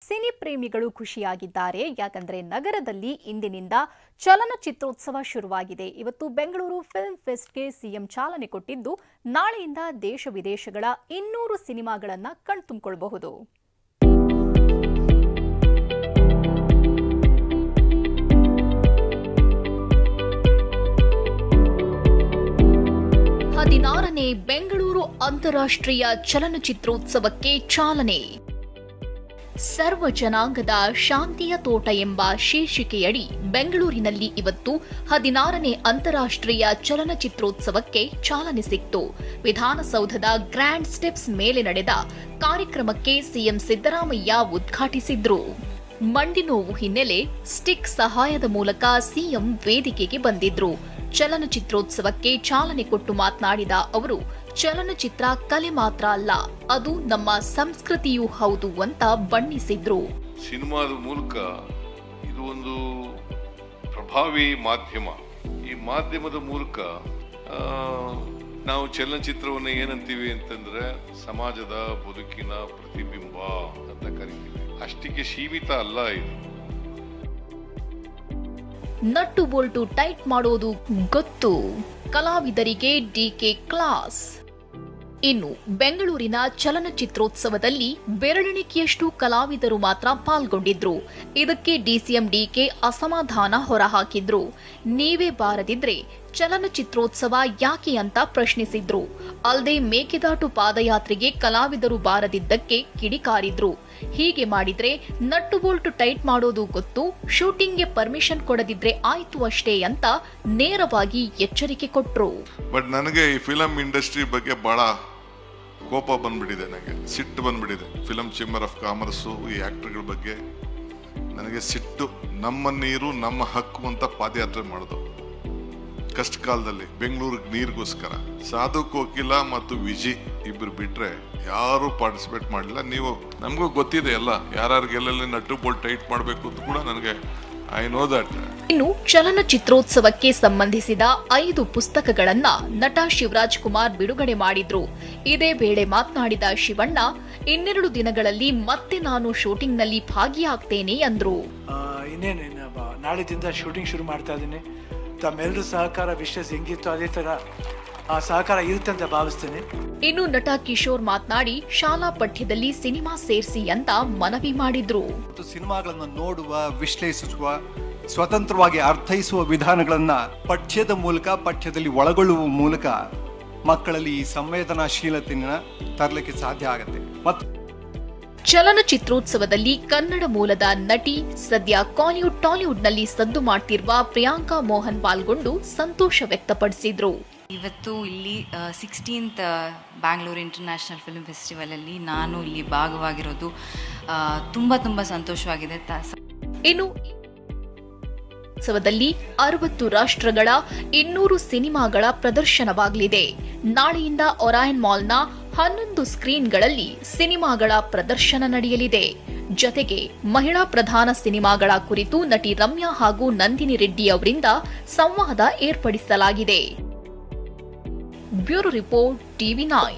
Cine ಪ್ರೇಮಿಗಳು ಖುಷಿಯಾಗಿದ್ದಾರೆ. ಯಾಕಂದ್ರೆ ನಗರದಲ್ಲಿ ಇಂದಿನಿಂದ ಚಲನಚಿತ್ರೋತ್ಸವ ಶುರುವಾಗಿದೆ. ಇವತ್ತು ಬೆಂಗಳೂರು ಫಿಲ್ಮ್ ಫೆಸ್ಟ್ಗೆ ಸಿಎಂ ಚಾಲನೆ ಕೊಟ್ಟಿದ್ದು, ನಾಳೆಯಿಂದ ದೇಶ ವಿದೇಶಗಳ 200 ಸಿನಿಮಾಗಳನ್ನು ಕಣ್ತುಂಬಿಕೊಳ್ಳಬಹುದು. ಹದಿನಾರನೇ ಬೆಂಗಳೂರು ಅಂತಾರಾಷ್ಟ್ರೀಯ ಚಲನಚಿತ್ರೋತ್ಸವಕ್ಕೆ ಚಾಲನೆ. ಸರ್ವ ಜನಾಂಗದ ಶಾಂತಿಯ ತೋಟ ಎಂಬ ಶೀರ್ಷಿಕೆಯಡಿ ಬೆಂಗಳೂರಿನಲ್ಲಿ ಇವತ್ತು 16ನೇ ಅಂತಾರಾಷ್ಟ್ರೀಯ ಚಲನಚಿತ್ರೋತ್ಸವಕ್ಕೆ ಚಾಲನೆ ಸಿಕ್ತು. ವಿಧಾನಸೌಧದ ಗ್ರ್ಯಾಂಡ್ ಸ್ಟೆಪ್ಸ್ ಮೇಲೆ ನಡೆದ ಕಾರ್ಯಕ್ರಮಕ್ಕೆ ಸಿಎಂ ಸಿದ್ದರಾಮಯ್ಯ ಉದ್ಘಾಟಿಸಿದ್ರು. ಮಂಡಿ ನೋವು ಹಿನ್ನೆಲೆ ಸ್ಟಿಕ್ ಸಹಾಯದ ಮೂಲಕ ಸಿಎಂ ವೇದಿಕೆಗೆ ಬಂದಿದ್ರು. ಚಲನಚಿತ್ರೋತ್ಸವಕ್ಕೆ ಚಾಲನೆ ಕೊಟ್ಟು ಮಾತನಾಡಿದ ಅವರು, ಚಲನಚಿತ್ರ ಕಲೆ ಮಾತ್ರ ಅಲ್ಲ, ಅದು ನಮ್ಮ ಸಂಸ್ಕೃತಿಯೂ ಹೌದು ಅಂತ ಬಣ್ಣಿಸಿದ್ರು. ಸಿನಿಮಾದ ಮೂಲಕ ಇದು ಒಂದು ಪ್ರಭಾವಿ ಮಾಧ್ಯಮ. ಈ ಮಾಧ್ಯಮದ ಮೂಲಕ ನಾವು ಚಲನಚಿತ್ರವನ್ನು ಏನಂತೀವಿ ಅಂತಂದ್ರೆ ಸಮಾಜದ ಬದುಕಿನ ಪ್ರತಿಬಿಂಬ ಅಂತ ಕರಿತೀವಿ. ಅಷ್ಟಿಗೆ ಸೀಮಿತ ಅಲ್ಲ ಇದು. ನಟ್ಟು ಬೋಲ್ಟು ಟೈಟ್ ಮಾಡೋದು ಗೊತ್ತು, ಕಲಾವಿದರಿಗೆ ಡಿಕೆ ಕ್ಲಾಸ್. ಇನ್ನು ಬೆಂಗಳೂರಿನ ಚಲನಚಿತ್ರೋತ್ಸವದಲ್ಲಿ ಬೆರಳೆಣಿಕೆಯಷ್ಟು ಕಲಾವಿದರು ಮಾತ್ರ ಪಾಲ್ಗೊಂಡಿದ್ರು. ಇದಕ್ಕೆ ಡಿಸಿಎಂ ಡಿಕೆ ಅಸಮಾಧಾನ ಹೊರಹಾಕಿದ್ರು. ನೀವೇ ಬಾರದಿದ್ರೆ ಚಲನಚಿತ್ರೋತ್ಸವ ಯಾಕೆ ಅಂತ ಪ್ರಶ್ನಿಸಿದ್ರು. ಅಲ್ಲದೆ ಮೇಕೆದಾಟು ಪಾದಯಾತ್ರೆಗೆ ಕಲಾವಿದರು ಬಾರದಿದ್ದಕ್ಕೆ ಕಿಡಿಕಾರಿದ್ರು. ಹೀಗೆ ಮಾಡಿದ್ರೆ ನಟ್ಟು ಬೋಲ್ಟು ಟೈಟ್ ಮಾಡೋದು ಗೊತ್ತು, ಶೂಟಿಂಗ್ಗೆ ಪರ್ಮಿಷನ್ ಕೊಡದಿದ್ರೆ ಆಯ್ತು ಅಷ್ಟೇ ಅಂತ ನೇರವಾಗಿ ಎಚ್ಚರಿಕೆ ಕೊಟ್ರು. ಬಟ್ ನನಗೆ ಈ ಫಿಲಂ ಇಂಡಸ್ಟ್ರಿ ಬಗ್ಗೆ ಬಹಳ ಕೋಪ ಬಂದ್ಬಿಟ್ಟಿದೆ, ನನಗೆ ಸಿಟ್ಟು ಬಂದ್ಬಿಟ್ಟಿದೆ. ಫಿಲಂ ಚೇಂಬರ್ ಆಫ್ ಕಾಮರ್ಸು ಈ ಆಕ್ಟರ್ಗಳ ಬಗ್ಗೆ ನನಗೆ ಸಿಟ್ಟು. ನಮ್ಮ ನೀರು ನಮ್ಮ ಹಕ್ಕು ಅಂತ ಪಾದಯಾತ್ರೆ ಮಾಡೋದು ಕಷ್ಟ ಕಾಲದಲ್ಲಿ ಬೆಂಗಳೂರಿಗೆ ನೀರಿಗೋಸ್ಕರ. ಸಾಧು ಕೋಕಿಲ ಮತ್ತು ವಿಜಿ ಇಬ್ರು ಬಿಟ್ರೆ ಯಾರು ಪಾರ್ಟಿಸಿಪೇಟ್ ಮಾಡಲಿಲ್ಲ. ನೀವು ನಮಗೂ ಗೊತ್ತಿದೆ ಎಲ್ಲ ಯಾರ್ಯಾರಿಗೆಲ್ಲ ನಟ್ಟು ಬೋಲ್ಟ್ ಟೈಟ್ ಮಾಡಬೇಕು ಅಂತ ಕೂಡ ನನಗೆ ಐ ನೋ ದಟ್. ಇನ್ನು ಚಲನಚಿತ್ರೋತ್ಸವಕ್ಕೆ ಸಂಬಂಧಿಸಿದ 5 ಪುಸ್ತಕಗಳನ್ನ ನಟ ಶಿವರಾಜ್ ಕುಮಾರ್ ಬಿಡುಗಡೆ ಮಾಡಿದ್ರು. ಇದೇ ವೇಳೆ ಮಾತನಾಡಿದ ಶಿವಣ್ಣ, 2 ದಿನಗಳಲ್ಲಿ ಮತ್ತೆ ನಾನು ಶೂಟಿಂಗ್ನಲ್ಲಿ ಭಾಗಿಯಾಗ್ತೇನೆ ಅಂದ್ರು. ನಾಳೆದಿಂದ ಶೂಟಿಂಗ್ ಶುರು ಮಾಡ್ತಾ ಇದ್ದೀನಿ. ತಮ್ಮೆಲ್ಲರೂ ಸಹಕಾರ ವಿಶ್ವಾಸ ಹೆಂಗಿತ್ತು ಅದೇ ತರ ಆ ಸಹಕಾರ ಇರುತ್ತೆ ಅಂತ ಭಾವಿಸ್ತೇನೆ. ಇನ್ನು ನಟ ಕಿಶೋರ್ ಮಾತನಾಡಿ, ಶಾಲಾ ಪಠ್ಯದಲ್ಲಿ ಸಿನಿಮಾ ಸೇರಿಸಿ ಅಂತ ಮನವಿ ಮಾಡಿದ್ರು. ಸಿನಿಮಾಗಳನ್ನು ನೋಡುವ, ವಿಶ್ಲೇಷಿಸುವ, ಸ್ವತಂತ್ರವಾಗಿ ಅರ್ಥೈಸುವ ವಿಧಾನಗಳನ್ನ ಪಠ್ಯದ ಮೂಲಕ, ಪಠ್ಯದಲ್ಲಿ ಒಳಗೊಳ್ಳುವ ಮೂಲಕ ಮಕ್ಕಳಲ್ಲಿ ಈ ಸಂವೇದನಾಶೀಲತೆಯನ್ನ ತರಲಿಕ್ಕೆ ಸಾಧ್ಯ ಆಗುತ್ತೆ. ಚಲನಚಿತ್ರೋತ್ಸವದಲ್ಲಿ ಕನ್ನಡ ಮೂಲದ ನಟಿ, ಸದ್ಯ ಕಾಲಿವುಡ್ ಟಾಲಿವುಡ್ನಲ್ಲಿ ಸದ್ದು ಮಾಡ್ತಿರುವ ಪ್ರಿಯಾಂಕಾ ಮೋಹನ್ ಪಾಲ್ಗೊಂಡು ಸಂತೋಷ ವ್ಯಕ್ತಪಡಿಸಿದ್ರು. ಇವತ್ತು ಇಲ್ಲಿ 16th Bangalore international film festival ಅಲ್ಲಿ ನಾನು ಇಲ್ಲಿ ಭಾಗವಾಗಿರೋದು ತುಂಬಾ ಸಂತೋಷವಾಗಿದೆ. ಇನ್ನು ಉತ್ಸವದಲ್ಲಿ 60 ರಾಷ್ಟ್ರಗಳ 200 ಸಿನಿಮಾಗಳ ಪ್ರದರ್ಶನವಾಗಲಿದೆ. ನಾಳೆಯಿಂದ ಒರಾಯನ್ ಮಾಲ್ನ 11 ಸ್ಕ್ರೀನ್ಗಳಲ್ಲಿ ಸಿನಿಮಾಗಳ ಪ್ರದರ್ಶನ ನಡೆಯಲಿದೆ. ಜೊತೆಗೆ ಮಹಿಳಾ ಪ್ರಧಾನ ಸಿನಿಮಾಗಳ ಕುರಿತು ನಟಿ ರಮ್ಯಾ ಹಾಗೂ ನಂದಿನಿ ರೆಡ್ಡಿ ಅವರಿಂದ ಸಂವಾದ ಏರ್ಪಡಿಸಲಾಗಿದೆ. Bureau report, TV9.